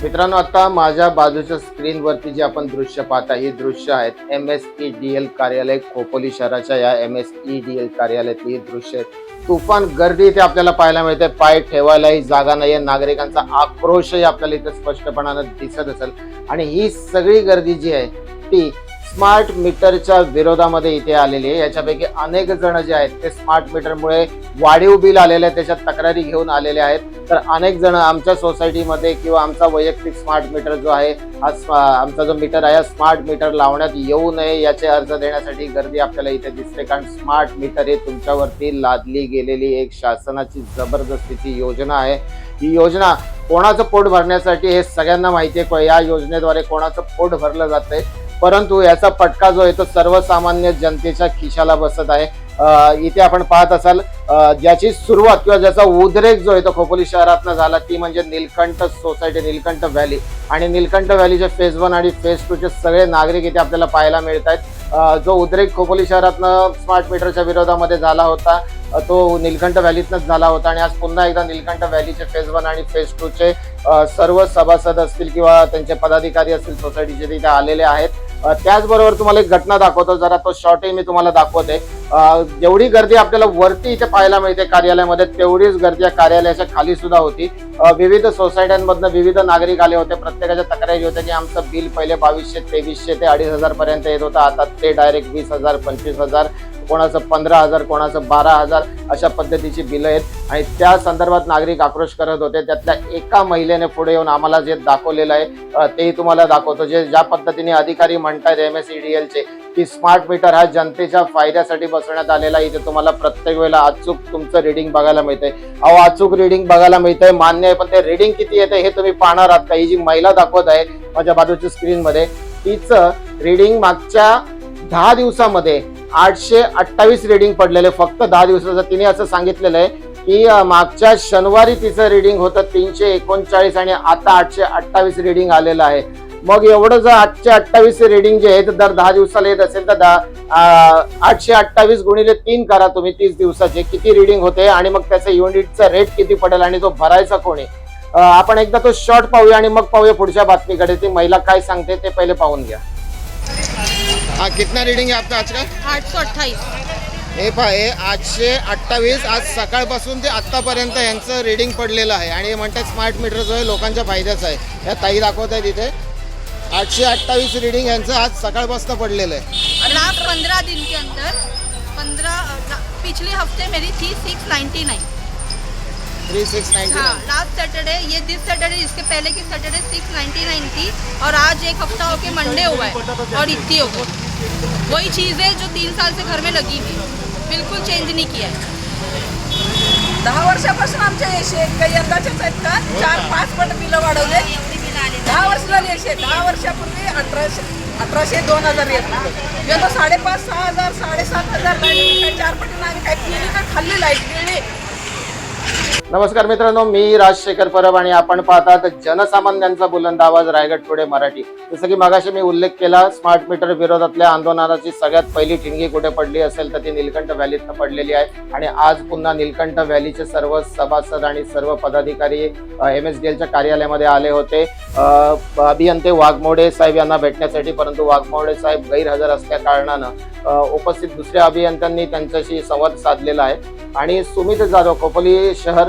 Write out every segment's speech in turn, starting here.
मित्रांनो, आता माझ्या बाजूच्या स्क्रीनवरती जे आपण दृश्य पाहता ही दृश्य आहेत MSEDL कार्यालय खोपोली शहराच्या या MSEDL कार्यालयातली ही दृश्य आहेत। तुफान गर्दी इथे आपल्याला पाहायला मिळते, पाय ठेवायलाही जागा नाहीये, नागरिकांचा आक्रोशही आपल्याला इथे स्पष्टपणाने दिसत असेल। आणि ही सगळी गर्दी जी आहे ती स्मार्ट मीटरच्या विरोधामध्ये इथे आलेली आहे। याच्यापैकी अनेक जण जे आहेत ते स्मार्ट मीटरमुळे वाढीव बिल आलेले आहे त्याच्यात तक्रारी घेऊन आलेले आहेत। तर अनेक जण आमच्या सोसायटीमध्ये किंवा आमचा वैयक्तिक स्मार्ट मीटर जो आहे आमचा जो मीटर आहे स्मार्ट मीटर लावण्यात येऊ नये याचे अर्ज देण्यासाठी गर्दी आपल्याला इथे दिसते। कारण स्मार्ट मीटर हे तुमच्यावरती लादली गेलेली एक शासनाची जबरदस्तीची योजना आहे। ही योजना कोणाचं पोट भरण्यासाठी हे सगळ्यांना माहिती आहे। या योजनेद्वारे कोणाचं पोट भरलं जातंय, परंतु याचा फटका जो आहे तो सर्वसामान्य जनतेच्या खिशाला बसत आहे। इथे आपण पाहत असाल ज्याची सुरुवात किंवा ज्याचा उद्रेक जो आहे तो खोपोली शहरातनं झाला ती म्हणजे नीलकंठ सोसायटी, नीलकंठ व्हॅली। आणि नीलकंठ व्हॅलीचे फेज 1 आणि फेज 2 चे सगळे नागरिक इथे आपल्याला पाहायला मिळत आहेत। जो उद्रेक खोपोली शहरातनं स्मार्ट मीटरच्या विरोधामध्ये झाला होता तो नीलकंठ व्हॅलीतनच झाला होता। आणि आज पुन्हा एकदा नीलकंठ व्हॅलीचे फेज 1 आणि फेज 2 चे सर्व सभासद असतील किंवा त्यांचे पदाधिकारी असतील सोसायटीचे तिथे आलेले आहेत। त्याचबरोबर तुम्हाला एक घटना दाखवतो, जरा तो शॉर्टही मी तुम्हाला दाखवते। जेवढी गर्दी आपल्याला वरती इथे पाहायला मिळते कार्यालयामध्ये, तेवढीच गर्दी या कार्यालयाच्या खाली सुद्धा होती। विविध सोसायट्यांमधनं विविध नागरिक आले होते, प्रत्येकाच्या तक्रारी होत्या की आमचं बिल पहिले 2200, 2300 ते 2500 पर्यंत येत होतं, आता ते डायरेक्ट 20,000, 25,000, कोणाचं 15,000, कोणाचं 12,000 अशा पद्धतीची बिलं आहेत। आणि त्या संदर्भात नागरिक आक्रोश करत होते। त्यातल्या एका महिलेने पुढे येऊन आम्हाला जे दाखवलेलं आहे तेही तुम्हाला दाखवतो। जे ज्या पद्धतीने अधिकारी म्हणतात MSEDL चे की स्मार्ट मीटर हा जनतेच्या फायद्यासाठी बसवण्यात आलेला आहे, इथे तुम्हाला प्रत्येक वेळेला अचूक तुमचं रीडिंग बघायला मिळतंय। अचूक रीडिंग बघायला मिळतंय मान्य आहे, पण ते रीडिंग किती येते हे तुम्ही पाहणार आहात का? ही जी महिला दाखवत आहे माझ्या बाजूच्या स्क्रीनमध्ये, तिचं रीडिंग मागच्या 10 दिवसामध्ये 828 रीडिंग पडलेले, फक्त 10 दिवसाचं। तिने असं सांगितलेलं आहे की मागच्या शनिवारी तिचं रीडिंग होतं 339 आणि आता 828 रीडिंग आलेलं आहे। मग एवढं जर 828 रीडिंग जे आहे दर 10 दिवसाला येत असेल तर 828 गुणिले 3 करा तुम्ही 30 दिवसाचे, किती रीडिंग होते आणि मग त्याचा युनिटचा रेट किती पडेल आणि तो भरायचा कोणी? आपण एकदा तो शॉर्ट पाहूया आणि मग पाहूया पुढच्या बातमीकडे। ती महिला काय सांगते ते पहिले पाहून घ्या। हाँ, कितना रीडिंग है आपका आज का? 828। हे पहा, हे 828 आज सकाळपासून ते आतापर्यंत यांचं रीडिंग पडलेलं आहे। आणि हे म्हणतात स्मार्ट मीटर जो आहे लोकांच्या फायद्याचा आहे। या ताई दाखवत आहे तिथे 828 रीडिंग यांचं आज सकाळपासून पडलेलं आहे। लास्ट 15 दिन के अंदर पिछले हफ्ते मेरी थी 699। 3699। हाँ, लास्ट सैटरडे, ये दिस सैटरडे, इसके पहले की सैटरडे 699 थी और आज एक हफ्ता होके मंडे हुआ है और इतनी हो गई। वही चीज़ है जो 3 साल से घर में लगी हुई, बिल्कुल चेंज नहीं किया है। 10 वर्षापासून आमच्या काही यंदाच्याच आहेत का 4-5 पट बिलं वाढवले। 10 वर्ष झाली असे। 10 वर्षापूर्वी 1800 2000 येत होतं, आता 5,500 6,000 7,500 काही 4 पटीनं आम्ही काही पिली का खाल्ली लाईट गेली। नमस्कार मित्रांनो, मी राजशेखर परब आणि आपण पाहतात जनसामान्यांचा बुलंद आवाज रायगड टुडे मराठी। जसं की मगाशी मी उल्लेख केला, स्मार्ट मीटर विरोधातल्या आंदोलनाची सगळ्यात पहिली ठिणगी कुठे पडली असेल तर ती नीलकंठ व्हॅलीतनं पडलेली आहे। आणि आज पुन्हा नीलकंठ व्हॅलीचे सर्व सभासद आणि सर्व पदाधिकारी MSDL कार्यालयामध्ये आले होते अभियंते वाघमोडे साहेब यांना भेटण्यासाठी, परंतु वाघमोडे साहेब गैरहजर असल्या कारणानं उपस्थित दुसऱ्या अभियंत्यांनी त्यांच्याशी संवाद साधलेला आहे। आणि सुमित जाधव, खोपोली शहर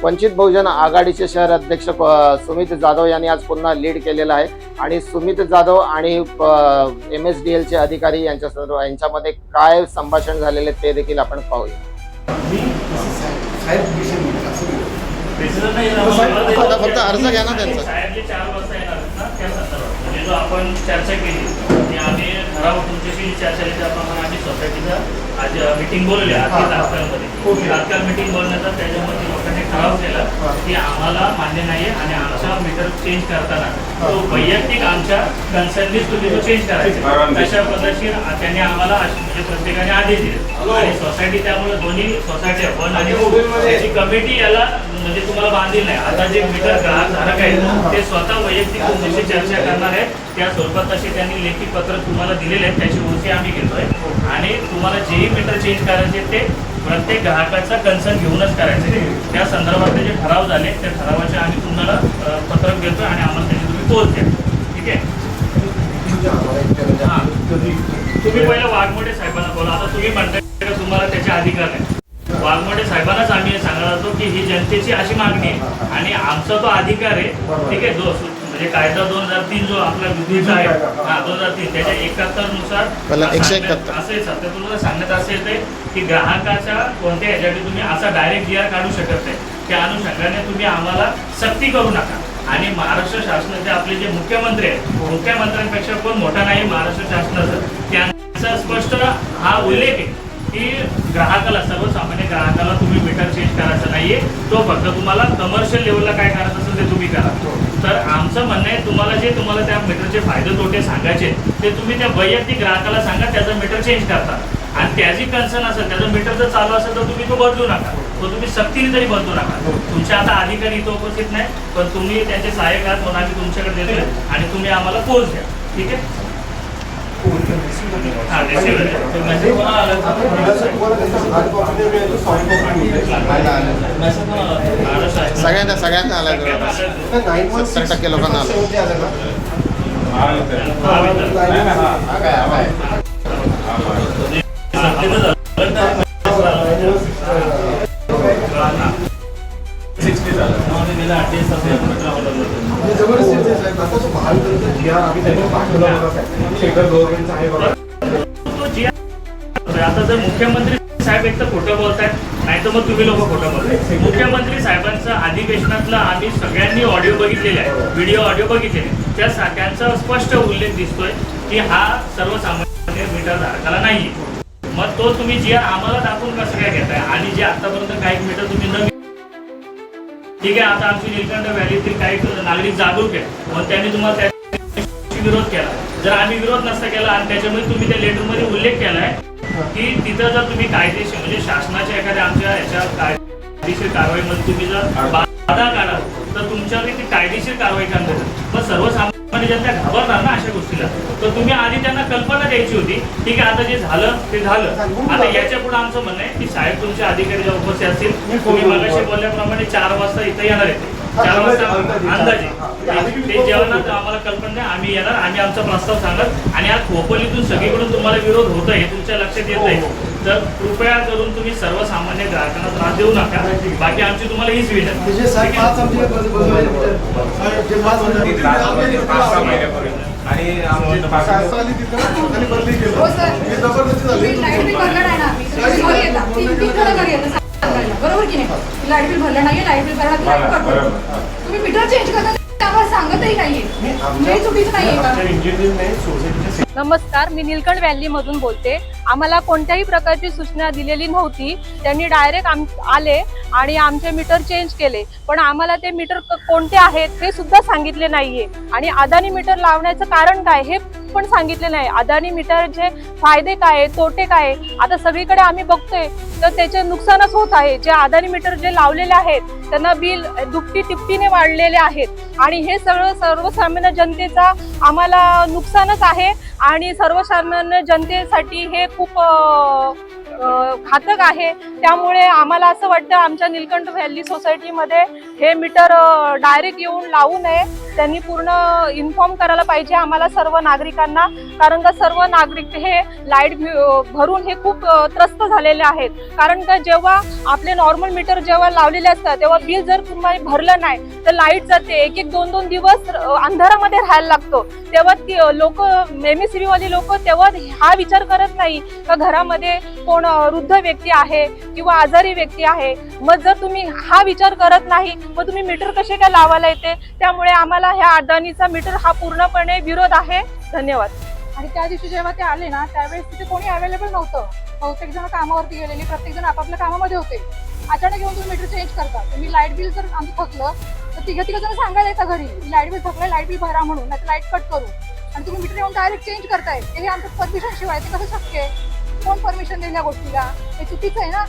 वंचित बहुजन आघाडीचे शहर अध्यक्ष सुमित जाधव यांनी आज पुन्हा लीड केलेला आहे। आणि सुमित जाधव आणि MSDL चे अधिकारी यांच्यामध्ये काय संभाषण झालेले ते देखील आपण पाहूया। फक्त अर्ज घ्या ना त्यांचा। जो आपण चर्चा केली आम्ही ठराव तुमच्याशी चर्चा केली त्याप्रमाणे आम्ही सोसायटीचं आज मीटिंग बोलवली तात्काळ मीटिंग बोलण्याचा त्याच्यामध्ये लोकांनी ठराव केला की आम्हाला मान्य नाही आणि आमचा मीटर चेंज करताना तो वैयक्तिक आमच्या कन्सर्ननीच तुम्ही तो चेंज करायचा अशा पद्धतीने त्यांनी आम्हाला म्हणजे प्रत्येकाने आदेश दिले। आणि सोसायटी त्यामुळे दोन्ही सोसायटी 1 आणि 2 त्याची कमिटी याला म्हणजे तुम्हाला बांधील नाही। आता जे मीटर ग्राहक धारक आहेत ते स्वतः वैयक्तिक तुमच्याशी चर्चा करणार आहेत, त्या स्वरूपात तसे त्यांनी लेखी पत्र तुम्हाला दिलेले आहेत, त्याची ओळखी आम्ही घेतोय। आणि तुम्हाला जेही मीटर चेंज करायचे ते प्रत्येक ग्राहकाचा कन्सर्न घेऊनच करायचे. त्या संदर्भातले जे ठराव झाले त्या ठरावाचे आम्ही तुम्हाला पत्रक देतो आणि आम्हाला त्याची तुम्ही पोच द्या. ठीक आहे. हां, तुम्ही पहिलं वाघमोडे साहेबांना बोला. आता तुम्ही म्हणताय का तुम्हाला त्याचे अधिकार नाही. वाघमोडे साहेबांनाच आम्ही सांगणार होतो की ही जनतेची अशी मागणी आहे आणि आमचा तो अधिकार आहे. ठीक आहे. म्हणजे कायदा 2003 जो आपला विधीचा आहे, 2003 त्याच्या 71 नुसार 171 असे सध्या तुम्हाला सांगण्यात असे येते की ग्राहकाच्या कोणत्या ह्याच्यासाठी तुम्ही असा डायरेक्ट GR काढू शकत नाही. त्या अनुषंगाने तुम्ही आम्हाला सक्ती करू नका. आणि महाराष्ट्र शासनाचे आपले जे मुख्यमंत्री आहेत, मुख्यमंत्र्यांपेक्षा कोण मोठा नाही महाराष्ट्र शासनाचं, त्यांचा स्पष्ट हा उल्लेख आहे की ग्राहकाला, सर्वसामान्य ग्राहकाला तुम्ही मीटर चेंज करायचं नाहीये. तो फक्त तुम्हाला कमर्शियल लेवलला काय करायचं असेल ते तुम्ही करा. तर आमचं म्हणणं आहे तुम्हाला त्या मीटरचे फायदे तोटे सांगायचे ते तुम्ही त्या वैयक्तिक ग्राहकाला सांगा, त्याचं मीटर चेंज करता. आणि त्याची कन्सर्न असेल, त्याचं मीटर जर चालू असेल तर तुम्ही तो बदलू नका. तो तुम्ही सक्तीने तरी बदलू नका. तुमचे आता अधिकारी इथं उपस्थित नाही, पण तुम्ही त्यांचे सहाय्यक आहात म्हणून आम्ही तुमच्याकडे देतोय आणि तुम्ही आम्हाला पोच द्या. ठीक आहे. सगळ्यांना आलाय. 70% लोकांना आता जर मुख्यमंत्री साहेब एक तर खोटं बोलतायत, नाही तर मग तुम्ही लोक खोटं बोलताय. मुख्यमंत्री साहेबांचं अधिवेशनातला आम्ही सगळ्यांनी ऑडिओ बघितलेले आहे, व्हिडिओ ऑडिओ बघितलेले. त्यांचा स्पष्ट उल्लेख दिसतोय की हा सर्वसामान्य मीटर धारकाला नाहीये. मग तो तुम्ही GR आम्हाला दाखवून कसं काय घेताय? आणि जे आतापर्यंत काही मीटर तुम्ही न, ठीक आहे. आता आमची निलकंठ व्हॅलीतील काही नागरिक जागरूक आहेत, मग त्यांनी तुम्हाला त्याची विरोध केला. जर आम्ही विरोध नसता केला आणि त्याच्यामुळे तुम्ही त्या लेटरमध्ये उल्लेख केलाय की तिथं जर तुम्ही कायदेशीर म्हणजे शासनाच्या एखाद्या आमच्या ह्याच्या कायदेशीर कारवाईमध्ये तुम्ही जर बाधा काढाल तर तुमच्यावर ती कायदेशीर कारवाई करणार. मग सर्वसामान्य जनता घाबरणार ना अशा गोष्टीला. तर तुम्ही आधी त्यांना कल्पना द्यायची होती. ठीक आहे. आता जे झालं ते झालं. आता याच्या पुढे आमचं म्हणणं आहे की साहेब तुमचे अधिकारी जेव्हा उपस्थित असतील, तुम्ही मगाशी बोलल्याप्रमाणे 4 वाजता इथं येणार आहेत. 4 वाजता अंदाजे ते जेवणात आम्हाला कल्पना नाही, आम्ही येणार, आम्ही आमचा प्रस्ताव सांगत. आणि या खोपोलीतून सगळीकडून तुम्हाला विरोध होत आहे, तुमच्या लक्षात येत आहे. तर कृपया करून तुम्ही सर्वसामान्य ग्राहकांना त्रास देऊ नका. बाकी आमची तुम्हाला हीच विनंती. बरोबर की नाही? लाईट बिल भरलं नाहीये, लाईट बिल भरणार तुम्ही मीटर चेंज करता त्यावर सांगतही नाहीये. चुकीचं नाहीये. नमस्कार, मी निलकंठ व्हॅलीमधून बोलते. आम्हाला कोणत्याही प्रकारची सूचना दिलेली नव्हती. त्यांनी डायरेक्ट आले आणि आमचे मीटर चेंज केले, पण आम्हाला ते मीटर कोणते आहेत हे सुद्धा सांगितले नाहीये. आणि अदानी मीटर लावण्याचं कारण काय हे पण सांगितले नाही. अदानी मीटरचे फायदे काय, तोटे काय, आता सगळीकडे आम्ही बघतोय तर त्याचे नुकसानच होत आहे. जे अदानी मीटर जे लावलेले आहेत त्यांना बिल दुपटी तिपटीने वाढलेले आहेत आणि हे सगळं सर्वसामान्य जनतेचा आम्हाला नुकसानच आहे. आणि सर्वसामान्य जनतेसाठी हे खूप घातक आहे. त्यामुळे आम्हाला असं वाटतं आमच्या निलकंठ व्हॅली सोसायटीमध्ये हे मीटर डायरेक्ट येऊन लावू नये. त्यांनी पूर्ण इन्फॉर्म करायला पाहिजे आम्हाला सर्व नागरिकांना, कारण का सर्व नागरिक हे लाईट भरून हे खूप त्रस्त झालेले आहेत. कारण का जेव्हा आपले नॉर्मल मीटर जेव्हा लावलेले असतात तेव्हा बिल जर तुम्हाला भरलं नाही तर लाईट जाते. 1-1, 2-2 दिवस अंधारामध्ये राहायला लागतो. तेव्हा लोक MSCB वाली लोक तेव्हा हा विचार करत नाही का घरामध्ये कोण वृद्ध व्यक्ती आहे किंवा आजारी व्यक्ती आहे. मग जर तुम्ही हा विचार करत नाही मग तुम्ही मीटर कसे काय लावायला येते. त्यामुळे आम्हाला ह्या अदानीचा मीटर हा पूर्णपणे विरोध आहे. धन्यवाद. आणि त्या दिवशी जेव्हा ते आले ना त्यावेळेस तिथे कोणी अवेलेबल नव्हतं. बहुतेक जण कामावरती गेलेले, प्रत्येक जण आपापल्या कामामध्ये होते. अचानक येऊन तुम्ही मीटर चेंज करता. तुम्ही लाईट बिल जर आमचं थकलं तर तिघं जण सांगायला येतं घरी लाईट बिल थकलं, लाईट बिल भरा म्हणून, नाही लाईट कट करू. आणि तुम्ही मीटर येऊन डायरेक्ट चेंज करताय. हे आमचं परमिशन शिवाय ते कसं शक्य आहे? कोण परमिशन देईल या गोष्टीला? हे चुकीचं आहे ना.